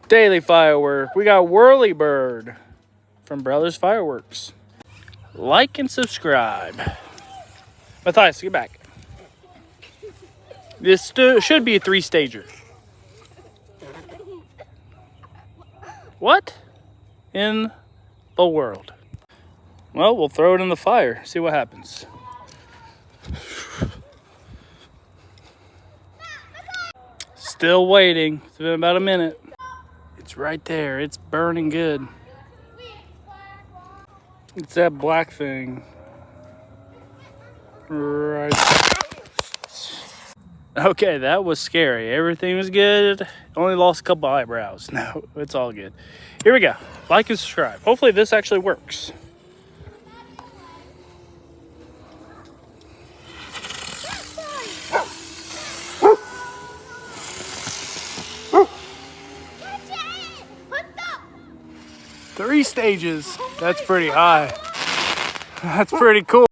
Daily firework. We got WhirlyBird from Brothers Fireworks. Like and subscribe. Matthias, get back. This should be a 3-stager. What in the world? Well, we'll throw it in the fire, see what happens. Still waiting. It's been about a minute. It's right there. It's burning good. It's that black thing. Right. Okay, that was scary. Everything was good. Only lost a couple eyebrows. No, it's all good. Here we go. Like and subscribe. Hopefully this actually works. Three stages. That's pretty high. That's pretty cool.